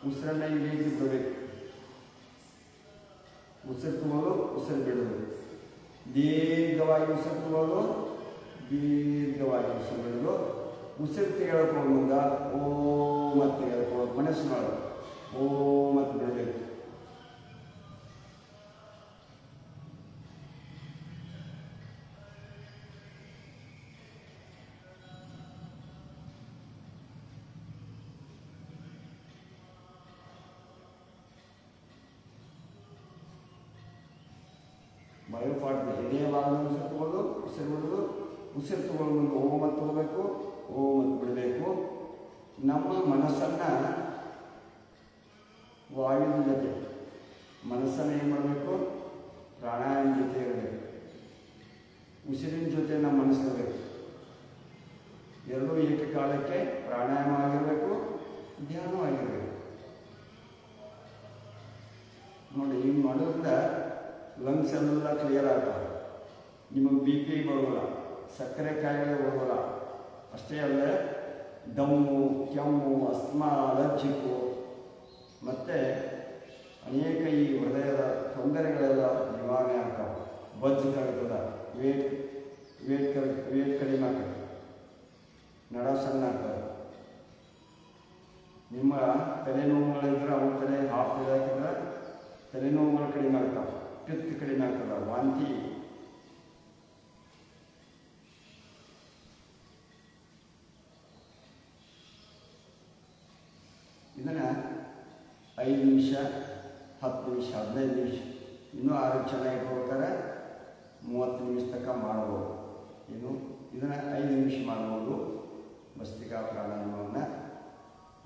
ಉಸಿರನ್ನು ಈ ರೀತಿ ಬಿಡಬೇಕು. ಉಸಿರು ತುಂಬೋದು, ಉಸಿರು ಬಿಡೋದು, ದೀರ್ಘವಾಗಿ ಉಸಿರು ತುಂಬೋದು, ದೀರ್ಘವಾಗಿ ಉಸಿರು ಬಿಡೋದು. ಉಸಿರು ತೆಗೆದುಕೊಂಡು ಮುಂದೆ ಮತ್ತು ತೆಗೆದುಕೊಳ್ಳೋದು, ಮನಸ್ಸು ಮಾಡೋದು, ಮತ್ತು ಬಿಡಬೇಕು. ಬಯೋಪಾಠದ ಎದೆಯ ಭಾಗದಲ್ಲಿ ಉಸಿರು ತಗೊಳ್ಳೋದು, ಉಸಿರು ಬಿಡೋದು, ಉಸಿರು ತಗೊಳ್ಳೋ ಮುಂದೆ ಮತ್ತು ಹೋಗಬೇಕು, ಮತ್ತು ಬಿಡಬೇಕು. ನಮ್ಮ ಮನಸ್ಸನ್ನು ವಾಯುವಿನ ಜೊತೆ ಮನಸ್ಸನ್ನು ಏನು ಮಾಡಬೇಕು? ಪ್ರಾಣಾಯಾಮ ಜೊತೆ ಇರಬೇಕು. ಉಸಿರಿನ ಜೊತೆ ನಮ್ಮ ಮನಸ್ಸು ಇರಬೇಕು. ಎರಡೂ ಏಕಕಾಲಕ್ಕೆ ಪ್ರಾಣಾಯಾಮ ಆಗಿರಬೇಕು, ಧ್ಯಾನವಾಗಿರಬೇಕು. ನೋಡಿ, ಹಿಂಗೆ ಮಾಡೋದ್ರಿಂದ ಲಂಗ್ಸ್ ಎಲ್ಲ ಕ್ಲಿಯರ್ ಆಗ್ತವೆ. ನಿಮಗೆ BP ಬರೋಲ್ಲ, ಸಕ್ಕರೆ ಕಾಯಿಲೆ ಬರೋಲ್ಲ. ಅಷ್ಟೇ ಅಲ್ಲದೆ ದಮ್ಮು, ಕೆಮ್ಮು, ಅಸ್ತಮಾ, ಅಲರ್ಜಿಕು ಮತ್ತು ಅನೇಕ ಈ ಹೃದಯದ ತೊಂದರೆಗಳೆಲ್ಲ ನಿವಾರಣೆ ಆಗ್ತಾವೆ. ಬಜ್ಜುಕಾಗ್ತದೆ, ವೇಟ್ ವೇಟ್ ಕಡಿಮೆ ಆಗ್ತದೆ, ನಡ ಸಣ್ಣ ಆಗ್ತದೆ. ನಿಮ್ಮ ತಲೆನೋವುಗಳಿದ್ರೆ ಅವ್ರ ತಲೆ ಹಾಫ್ ಹಾಕಿದ್ರೆ ತಲೆನೋವುಗಳು ಕಡಿಮೆ ಆಗ್ತಾವೆ, ಪಿತ್ತ ಕಡಿಮೆ ಆಗ್ತದೆ, ವಾಂತಿ. ಇದನ್ನು 5 ನಿಮಿಷ, 10 ನಿಮಿಷ, 15 ನಿಮಿಷ, ಇನ್ನೂ ಆರೋಗ್ಯ ಚೆನ್ನಾಗಿರ್ಬೇಕಾದ್ರೆ 30 ನಿಮಿಷ ತನಕ ಮಾಡ್ಬೋದು. ಇದನ್ನು 5 ನಿಮಿಷ ಮಾಡ್ಬೋದು. ಭಸ್ತ್ರಿಕಾ ಪ್ರಾಣಾಯಾಮವನ್ನು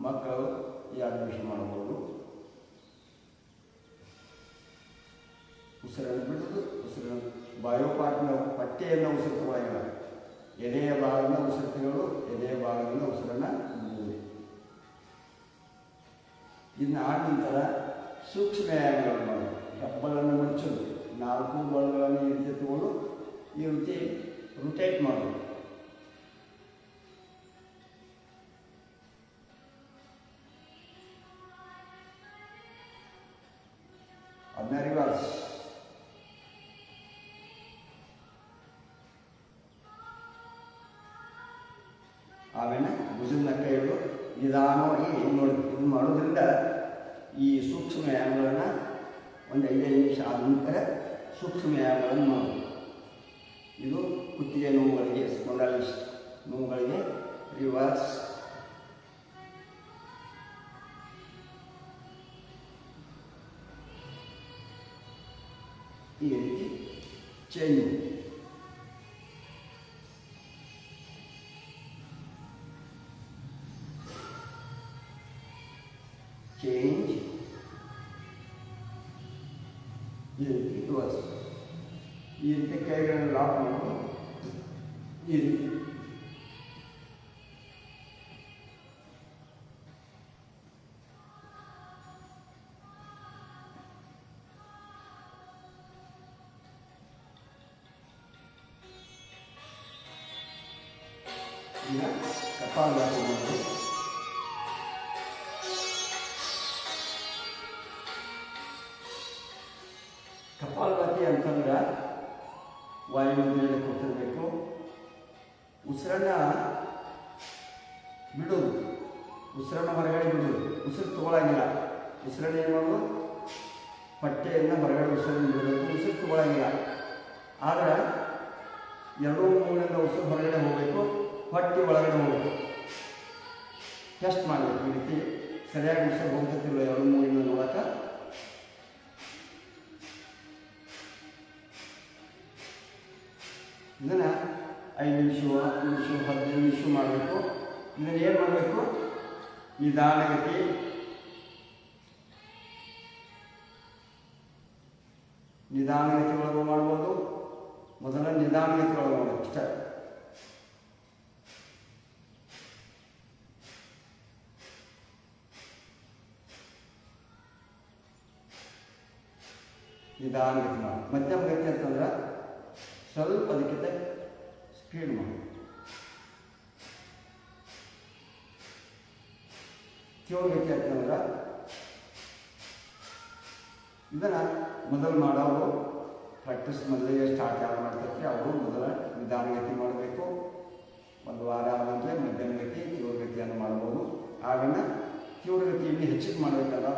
ಮಕ್ಕಳು 2 ನಿಮಿಷ ಮಾಡ್ಬೋದು. ಉಸಿರನ್ನು ಬಿಡೋದು, ಉಸಿರನ್ನು ಬಾಯೋಪಾರ್ಟ್ನ ಪಟ್ಟೆಯನ್ನು ಉಸಿರು ತಗೊಳ್ಳೋಂಗಿಲ್ಲ, ಎದೆಯ ಭಾಗದಿಂದ ಉಸಿರು ತೆಗೆದು ಎದೆಯ ಭಾಗದಿಂದ ಉಸಿರನ್ನು ಬಿಡುವುದು. ಇದನ್ನ ಆದ ನಂತರ ಸೂಕ್ಷ್ಮ ವ್ಯಾಯಾಮಗಳನ್ನು ಮಾಡೋದು. ಹೆಬ್ಬಗಳನ್ನು ಮುಚ್ಚೋದು, 4 ಬಲಗಳನ್ನು ಈ ರೀತಿ ತಗೊಂಡು ಈ ರೀತಿ ರೊಟೇಟ್ ಮಾಡೋದು. ಅದನ್ನ ರಿವರ್ಸ್. ಆಮೇಲೆ ಭುಜದ ಕೈ ಹಿಡಿದು ನಿಧಾನವಾಗಿ ನೋಡಿ. ಇದು ಮಾಡೋದ್ರಿಂದ ಈ ಸೂಕ್ಷ್ಮ ವ್ಯಾಯಾಮಗಳನ್ನು ಒಂದು 5 ನಿಮಿಷ ಆದ ನಂತರ ಸೂಕ್ಷ್ಮ ವ್ಯಾಯಾಮಗಳನ್ನು ಮಾಡೋದು. ಇದು ಕುತ್ತಿಗೆ ನೋವುಗಳಿಗೆ, ಸ್ಪೊಂಡಾಲಿಸ್ ನೋವುಗಳಿಗೆ ರಿವರ್ಸ್. ಈ ರೀತಿ ಚೇಂಜ್. ಚೇಂಜ್ ಈ ರೀತಿ ರಿವರ್ಸ್. ಈ ರೀತಿ ಕೈಗಳನ್ನು ಲಾಕ್ ಮಾಡೋದು. ಈ ರೀತಿ ಈಗ ಕಪಾಲಭಾತಿ ಮಾಡೋದು. ಕಪಾಲಭಾತಿ ಅಂತಂದ್ರೆ ವಾಯು ಮೇಲೆ ಕೊಟ್ಟಿರಬೇಕು. ಉಸಿರನ್ನ ಬಿಡೋದು, ಉಸಿರನ್ನ ಹೊರಗಡೆ ಬಿಡೋದು, ಉಸಿರು ತಗೊಳ್ಳಂಗಿಲ್ಲ. ಉಸಿರನ್ನ ಏನು ಮಾಡೋದು, ಪಟ್ಟೆಯನ್ನು ಹೊರಗಡೆ ಉಸಿರನ್ನು ಬಿಡಬೇಕು, ಉಸಿರು ತಗೊಳ್ಳಂಗಿಲ್ಲ. ಆದರೆ 2 ಮೂಗಿನಿಂದ ಉಸಿರು ಹೊರಗಡೆ ಹೋಗಬೇಕು, ಹೊಟ್ಟೆ ಒಳಗಡೆ ಹೋಗಬೇಕು. ಟೆಸ್ಟ್ ಮಾಡಬೇಕು. ಈ ರೀತಿ ಸರಿಯಾಗಿ ಉಸಿರು ಹೋಗ್ತಿಲ್ಲ 2 ಮೂಗಿನಿಂದ ನೋಡೋಕೆ. ಇದನ್ನು 5 ನಿಮಿಷ, 10 ನಿಮಿಷ, 15 ನಿಮಿಷ ಮಾಡಬೇಕು. ಇದನ್ನು ಏನು ಮಾಡಬೇಕು, ನಿಧಾನಗತಿ ಒಳಗೆ ಮಾಡ್ಬೋದು. ಮೊದಲ ನಿಧಾನಗತಿ ಒಳಗೆ ಮಾಡಬೇಕು ಇಷ್ಟ. ನಿಧಾನಗತಿ ಮಾಡಿ. ಮಧ್ಯಮ ಗತಿ ಅಂತಂದ್ರೆ ಸ್ವಲ್ಪ ಅದಕ್ಕಿಂತ ಸ್ಪೀಡ್ ಮಾಡಿ. ತೀವ್ರಗತಿ ಅಂತಂದ್ರೆ ಇದನ್ನು ಮೊದಲು ಮಾಡೋರು ಪ್ರಾಕ್ಟೀಸ್ ಮೊದಲಿಗೆ ಸ್ಟಾರ್ಟ್ ಯಾರು ಮಾಡ್ತಿರ್ತೀವಿ ಅವರು ಮೊದಲ ನಿಧಾನಗತಿ ಮಾಡಬೇಕು. 1 ವಾರ ಆದಂತೆ ಮಧ್ಯಮಗತಿ, ತೀವ್ರಗತಿಯನ್ನು ಮಾಡ್ಬೋದು. ಆಗ ತೀವ್ರಗತಿಯಲ್ಲಿ ಹೆಚ್ಚಿಗೆ ಮಾಡಬೇಕಲ್ಲ.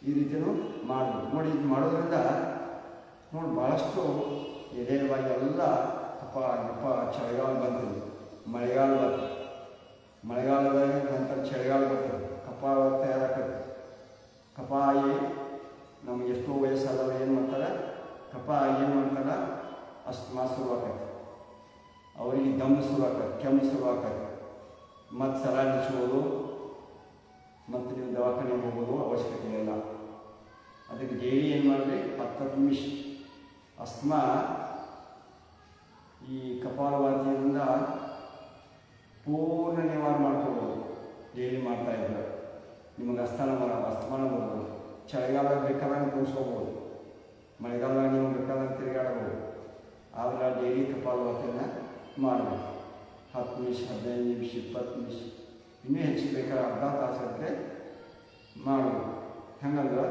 ಈ ರೀತಿಯೂ ಮಾಡ್ಬೋದು. ನೋಡಿ, ಇದು ಮಾಡೋದ್ರಿಂದ ನೋಡಿ ಭಾಳಷ್ಟು ಎದೆಯವಾಗಿ ಎಲ್ಲ ಕಪ್ಪ ಚಳಿಗಾಲ ಬರ್ತದೆ, ಮಳೆಗಾಲ ಬರ್ತದೆ. ಮಳೆಗಾಲದಾಗ ನಂತರ ಚಳಿಗಾಲ ಬರ್ತದೆ, ಕಪ್ಪ ತಯಾರಾಗ್ತದೆ. ಕಪಾಯಿ ನಮ್ಗೆ ಎಷ್ಟೋ ವಯಸ್ಸಾದವ್ರು ಏನು ಮಾಡ್ತಾರೆ, ಕಪ್ಪ ಏನು ಮಾಡ್ತಾರೆ, ಅಸ್ತಮಾ ಶುರುವಾಗ್ತದೆ, ಅವರಿಗೆ ದಮ್ ಶುರುವಾಗ್ತದೆ, ಕೆಮ್ಮು ಶುರುವಾಗ್ತದೆ. ಮತ್ತು ಸರಾಜಿಸೋದು ಮತ್ತು ನೀವು ದವಾಖಾನೆಗೆ ಹೋಗೋದು ಅವಶ್ಯಕತೆ ಇಲ್ಲ. ಅದಕ್ಕೆ ಡೈಲಿ ಏನು ಮಾಡಿರಿ, 10 ನಿಮಿಷ ಅಸ್ತಮಾ ಈ ಕಪಾಲಭಾತಿಯಿಂದ ಪೂರ್ಣ ನಿವಾರಣೆ ಮಾಡ್ಕೋಬೋದು. ಡೈಲಿ ಮಾಡ್ತಾಯಿದ್ರೆ ನಿಮಗೆ ಅಸ್ತಮಾನ ಬರ್ಬೋದು. ಚಳಿಗಾಲ ಬೇಕಾದಂಗೆ ಕೂರಿಸ್ಕೋಬೋದು, ಮಳೆಗಾಲದಾಗ ನೀವು ಬೇಕಾದಂಗೆ ತಿರುಗಾಡಬಹುದು. ಆದರೆ ಡೈಲಿ ಕಪಾಲಭಾತಿಯನ್ನು ಮಾಡಬೇಕು. 10 ನಿಮಿಷ, 15 ನಿಮಿಷ, 20 ನಿಮಿಷ, ಇನ್ನೂ ಹೆಚ್ಚಿಗೆ ಬೇಕಾದ್ರೆ ಅರ್ಧ ತಾಸು ಗಂಟೆ ಮಾಡಬೇಕು. ಹಂಗಂದ್ರೆ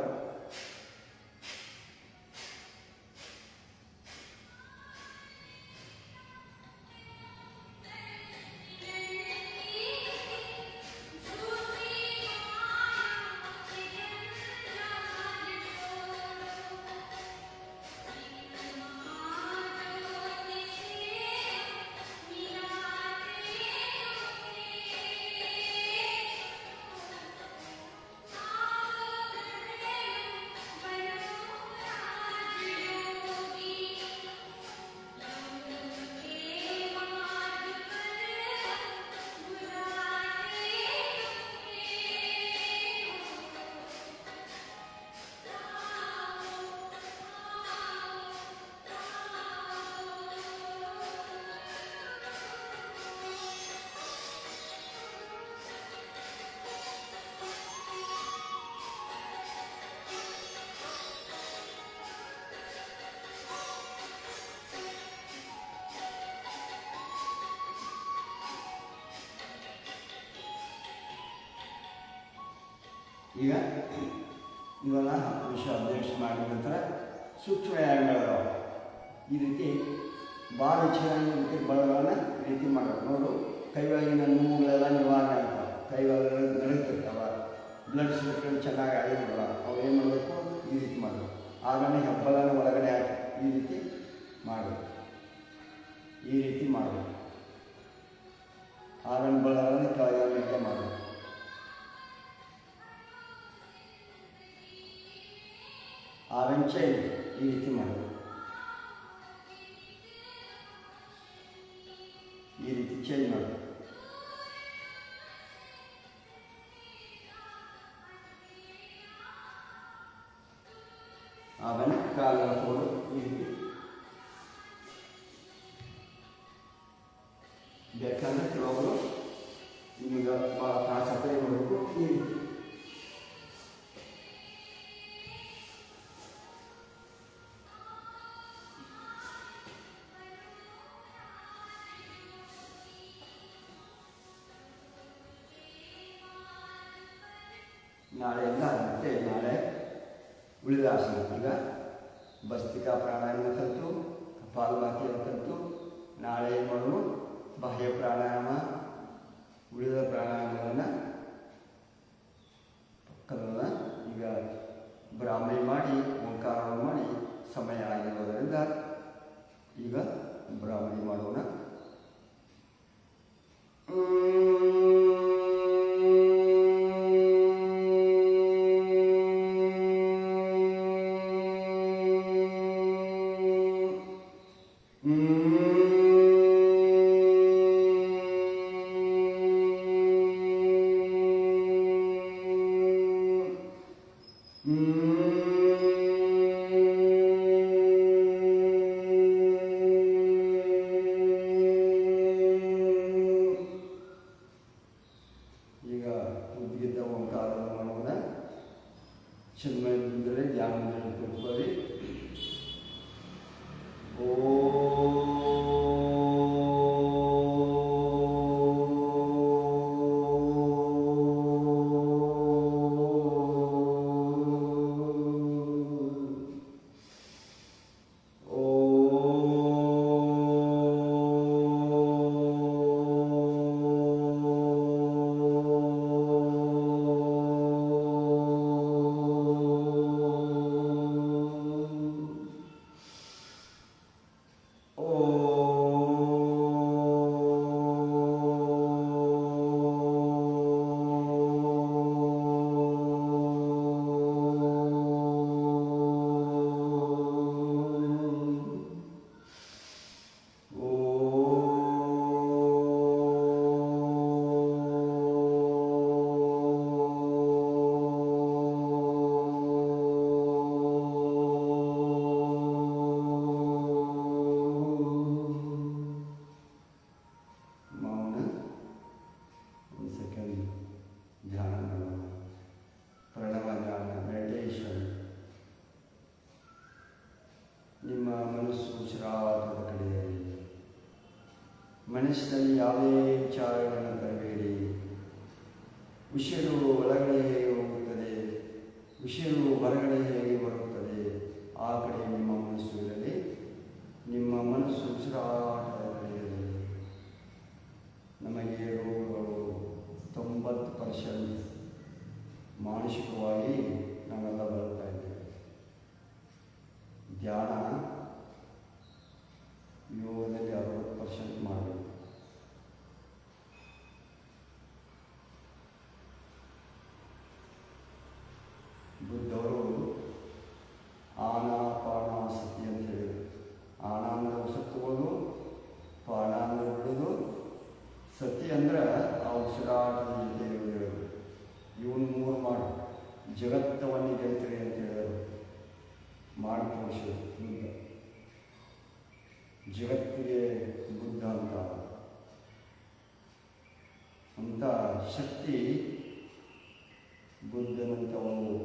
ಈಗ ಇವೆಲ್ಲ 10 ನಿಮಿಷ ಅಭ್ಯಾಸ ಮಾಡಿದ ನಂತರ ಸೂಕ್ಷ್ಮ ವ್ಯಾಯಾಮಗಳು ಈ ರೀತಿ ಭಾಳ ಚೆನ್ನಾಗಿ ರೀತಿ ಬಲಗಳನ್ನು ಈ ರೀತಿ ಮಾಡೋದು. ನೋಡು, ಕೈ ಒಳಗಿನ ನೋವುಗಳೆಲ್ಲ ನಿವಾರಣೆ ಆಗ್ತಾವೆ, ಕೈ ಒಳಗೆ ನಡುತ್ತಿರ್ತಾವ, ಬ್ಲಡ್ ಸರ್ಕ್ಯುಲೇಷನ್ ಚೆನ್ನಾಗಿ ಆಗಿರಲ್ಲ. ಅವು ಏನು ಮಾಡಬೇಕು? ಈ ರೀತಿ ಮಾಡಬೇಕು. ಆಮೇಲೆ ಹೆಬ್ಬಲನ ಒಳಗಡೆ ಹಾಕಿ ಈ ರೀತಿ ಮಾಡಬೇಕು, ಈ ರೀತಿ ಮಾಡಬೇಕು. ಆಮೇಲೆ ಬಲವನ್ನು ಕೆಳಗೆ ಮಾಡಬೇಕು. ಆಮೇಲೆ ಚೈನ್ ಈ ರೀತಿ ಮಾಡಬೇಕು, ಈ ರೀತಿ ಚೇಂಜ್ ಮಾಡಬೇಕು. ಆಮೇಲೆ ಕಾಲು ಹಾಕೋದು ಈ ರೀತಿ. ಬೇಕಂದ್ರೆ ಕೆಲವೊಬ್ಬರು ನಿಮಗೆ ಭಾಳ ತ್ರಾಸಪ್ಪ ಮಾಡಬೇಕು ಈ ರೀತಿ. ನಾಳೆ ಎಲ್ಲ ಮತ್ತೆ ನಾಳೆ ಉಳಿದ ಆಸನ. ಈಗ ಭಸ್ತ್ರಿಕಾ ಪ್ರಾಣಾಯಾಮ ಕಲಿತು, ಕಪಾಲಭಾತಿಯನ್ನು ಕಲಿತು, ನಾಳೆ ಏನು ಮಾಡೋದು? ಬಾಹ್ಯ ಪ್ರಾಣಾಯಾಮ, ಉಳಿದ ಪ್ರಾಣಾಯಾಮಗಳನ್ನು ಕಲನ ಈಗ ಬ್ರಾಹ್ಮಿ ಮಾಡಿ ಓಂಕಾರವನ್ನು ಮಾಡಿ ಸಮಯ ಆಗಿರೋದರಿಂದ ಈಗ ಬ್ರಾಹ್ಮಿ ಮಾಡೋಣ. ಚಿನ್ಮಯದಿಂದಲೇ ಧ್ಯಾನದಲ್ಲಿ ಕೂತ್ಕೊಳ್ಳಿ. ಮನಸ್ಸಿನಲ್ಲಿ ಯಾವುದೇ ವಿಚಾರಗಳನ್ನು ತರಬೇಡಿ. ವಿಷಯವು ಒಳಗಡೆ ಹೇಗೆ ಹೋಗುತ್ತದೆ, ವಿಷಯವು ಹೊರಗಡೆ ಹೇಗೆ ಬರುತ್ತದೆ, ಆ ಕಡೆ ನಿಮ್ಮ ಮನಸ್ಸು ಇರಲಿ. ನಿಮ್ಮ ಮನಸ್ಸು ಉಸಿರಾಟದ ಕಡೆ ಇರಲಿ. ನಮಗೆ ರೋಗಗಳು 90% ಮಾನಸಿಕವಾಗಿ ನಾವೆಲ್ಲ ಬರ್ತಾ ಇದ್ದೇವೆ. ಧ್ಯಾನ ಯೋಗದಲ್ಲಿ 60% ಮಾಡಬೇಕು. ಬುದ್ಧವರು ಆನಾಪಾನಾಸತಿ ಅಂತ ಹೇಳಿದರು. ಆನ ಅಂದರೆ ಉಸಿರು, ಪಾನ ಅಂದರೆ ಬಿಡೋದು, ಸತಿ ಅಂದರೆ ಆ ಉಸಿರಾಟದ ಜೊತೆ ಇರೋದು. ಇವನು 3 ಮಾಡು, ಜಗತ್ತವನ್ನೇ ಗೆಲ್ತೀರಿ ಅಂತ ಹೇಳಿದರು. ಮಾಡಿ ತೋರಿಸಿದರು ಬುದ್ಧ. ಜಗತ್ತಿಗೆ ಬುದ್ಧ ಅಂತ ಶಕ್ತಿ ಬುದ್ಧನಂಥವರು,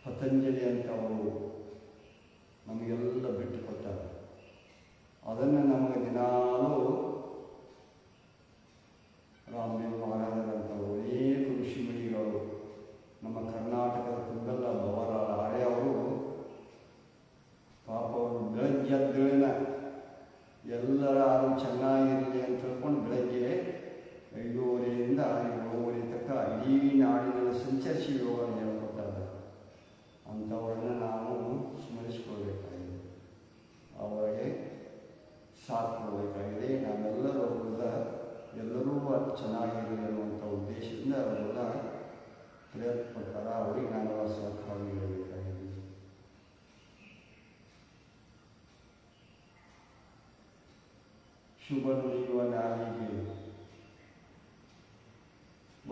ಪತಂಜಲಿ ಅಂತವರು ನಮಗೆಲ್ಲ ಬಿಟ್ಟು ಕೊಡ್ತಾರೆ. ಅದನ್ನು ನಮಗೆ ದಿನಾಲೂ ರಾಮದೇವ ಮಹಾರಾಜರಂಥವರು ಅನೇಕ ಋಷಿಮುನಿಗಳು ನಮ್ಮ ಅಂಥವರನ್ನು ನಾವು ಸ್ಮರಿಸಿಕೊಳ್ಬೇಕಾಗಿದೆ, ಅವರಿಗೆ ಸಾಥ್ ಕೊಡಬೇಕಾಗಿದೆ. ನಾವೆಲ್ಲರೂ ಕೂಡ ಎಲ್ಲರೂ ಚೆನ್ನಾಗಿರಲಿ ಅನ್ನುವಂಥ ಉದ್ದೇಶದಿಂದ ಅವರೆಲ್ಲ ಪ್ರಯತ್ನ ಪಡ್ತಾರೆ. ಅವರಿಗೆ ನಾವೆಲ್ಲ ಸಹಕಾರ ನೀಡಬೇಕಾಗಿದೆ. ಶುಭ ನುಡಿಯುವ ನಾಲಿಗೆ,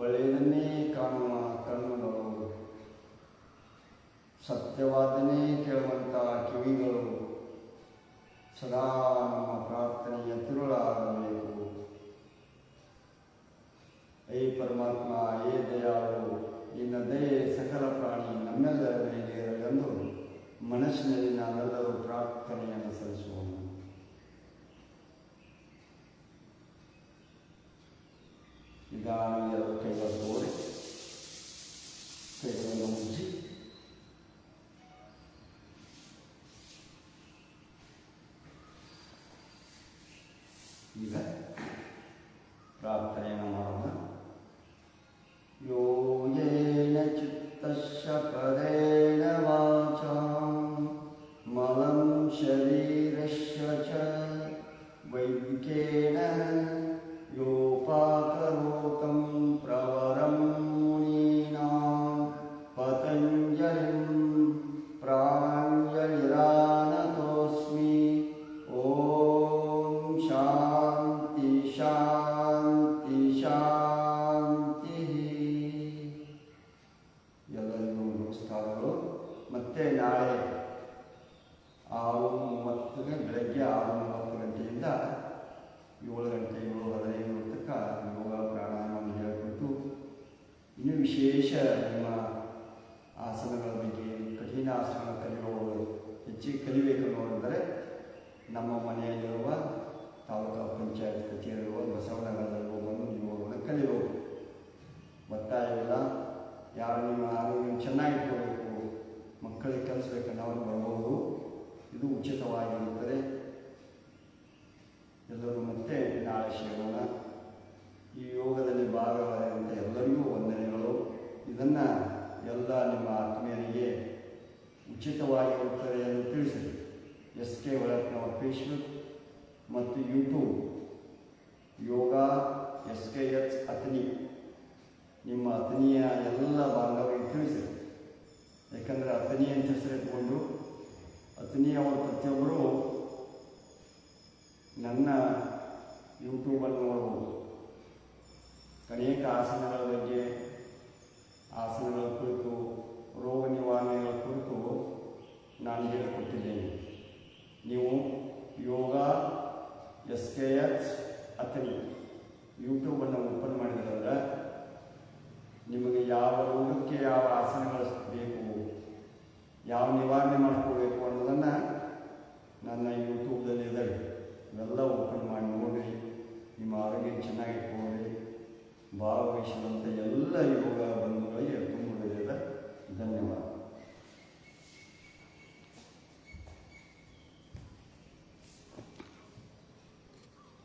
ಒಳ್ಳೆಯದನ್ನೇ ಕಾಣುವ ಕಣ್ಣುಗಳು, ಸತ್ಯವಾದನೇ ಕೇಳುವಂಥ ಕಿವಿಗಳು ಸದಾ ನಮ್ಮ ಪ್ರಾರ್ಥನೆಯ ತಿರುಳಾಗಬೇಕು. ಏ ಪರಮಾತ್ಮ, ಏ ದಯಾಳು, ನಿನ್ನ ದಯೆ ಸಕಲ ಪ್ರಾಣಿ ನಮ್ಮೆಲ್ಲರ ಮೇಲೆ ಇರಲೆಂದು ಮನಸ್ಸಿನಲ್ಲಿ ನಾವೆಲ್ಲರೂ ಪ್ರಾರ್ಥನೆಯನ್ನು ಸಲ್ಲಿಸೋಣ. ನಿಧಾನ ಕೈಗಳ ತೋರಿ ಕೈಗಳನ್ನು ಮುಚ್ಚಿ ಈಗ ಪ್ರಾರ್ಥನೆಯನ್ನು ಮಾಡೋಣ. ಯೋಗೇನ ಚಿತ್ತಸ್ಯ ಪರೇಣ ವಾಚಾಂ ಮಲಂ ಶರೀರಸ್ಯ ಚ ವೈದಿಕೇನ ಯೋಪಾಕರೋತಂ ಪ್ರವರಂ ಮುನೀನಾಂ ಪತಂಜಲಿಂ ಪ್ರಾಂಜಲಿರಾನತೋಸ್ಮಿ. ಓಂ ಶಾಂತಿ ಶಾಂತಿ ಶಾಂತಿ. ಎಲ್ಲರಿಗೂ ನಮಸ್ಕಾರಗಳು. ಮತ್ತೆ ನಾಳೆ 6:30 ಬೆಳಗ್ಗೆ 6:30 ಗಂಟೆಯಿಂದ 7 ಗಂಟೆ 7:15 ತನಕ ಯೋಗ ಪ್ರಾಣಾಯಾಮವನ್ನು ಹೇಳಿಕೊಟ್ಟು ಇನ್ನೂ ವಿಶೇಷ ನಿಮ್ಮ ಆಸನಗಳ ಬಗ್ಗೆ, ಕಠಿಣ ಆಸನ ಕಲಿಯುವವರು ಹೆಚ್ಚಿಗೆ ಕಲಿಬೇಕೆನ್ನುವುದೆಂದರೆ ನಮ್ಮ ಮನೆಯಲ್ಲಿರುವ ತಾಲೂಕಾ ಪಂಚಾಯತ್ ಕಚೇರಿರುವ ಬಸವನಗರದಲ್ಲಿರುವ ಬಂದು ನೀವು ಅವನ್ನು ಕಲಿಯಬಹುದು. ಒತ್ತಾಯವಿಲ್ಲ. ಯಾರು ನಿಮ್ಮ ಆರೋಗ್ಯ ಚೆನ್ನಾಗಿಟ್ಕೋಬೇಕು, ಮಕ್ಕಳಿಗೆ ಕಲಿಸ್ಬೇಕನ್ನೋರು ಬರ್ಬೋದು. ಇದು ಉಚಿತವಾಗಿರುತ್ತದೆ. ಎಲ್ಲರೂ ಮತ್ತೆ ನಾಳೆ ಸೇರೋಣ. ಈ ಯೋಗದಲ್ಲಿ ಭಾಗವಾದಂಥ ಎಲ್ಲರಿಗೂ ವಂದನೆಗಳು. ಇದನ್ನು ಎಲ್ಲ ನಿಮ್ಮ ಆತ್ಮೀಯರಿಗೆ ಉಚಿತವಾಗಿರುತ್ತದೆ ಎಂದು ತಿಳಿಸಿದೆ. SK ಹೊಳಪ್ನವರ ಫೇಸ್ಬುಕ್ ಮತ್ತು ಯೂಟ್ಯೂಬ್ ಯೋಗ SKH ಅತನಿ ನಿಮ್ಮ ಅತನಿಯ ಎಲ್ಲ ಬಾಂಧವರಿಗೆ ತಿಳಿಸಿದೆ. ಯಾಕಂದರೆ ಅತನಿ ಅಂತ ಹೆಸರಿಟ್ಕೊಂಡು ಅತನಿಯವರು ಪ್ರತಿಯೊಬ್ಬರು ನನ್ನ ಯೂಟ್ಯೂಬಲ್ಲಿ ನೋಡ್ಬೋದು. ಅನೇಕ ಆಸನಗಳ ಬಗ್ಗೆ, ಆಸನಗಳ ಕುರಿತು, ರೋಗ ನಿವಾರಣೆಗಳ ಕುರಿತು ನಾನು ಹೇಳಿಕೊಟ್ಟಿದ್ದೇನೆ. ನೀವು ಯೋಗ SKH ಅತನಿ ಯೂಟ್ಯೂಬನ್ನು ಓಪನ್ ಮಾಡಿದ್ರಲ್ಲ, ನಿಮಗೆ ಯಾವ ರೋಗಕ್ಕೆ ಯಾವ ಆಸನಗಳು ಬೇಕು, ಯಾವ ನಿವಾರಣೆ ಮಾಡಿಕೊಳ್ಬೇಕು ಅನ್ನೋದನ್ನು ನನ್ನ ಯೂಟ್ಯೂಬ್ದಲ್ಲಿ ಇದ್ದಾವೆ. ಇವೆಲ್ಲ ಓಪನ್ ಮಾಡಿ ನೋಡಿರಿ. ನಿಮ್ಮ ಆರೋಗ್ಯ ಚೆನ್ನಾಗಿಟ್ಕೊಳ್ಳಿ. ಭಾಗವಹಿಸಿದಂಥ ಎಲ್ಲ ಯೋಗ ಬಂಧುಗಳಿಗೆ ತುಂಬ ಧನ್ಯವಾದ.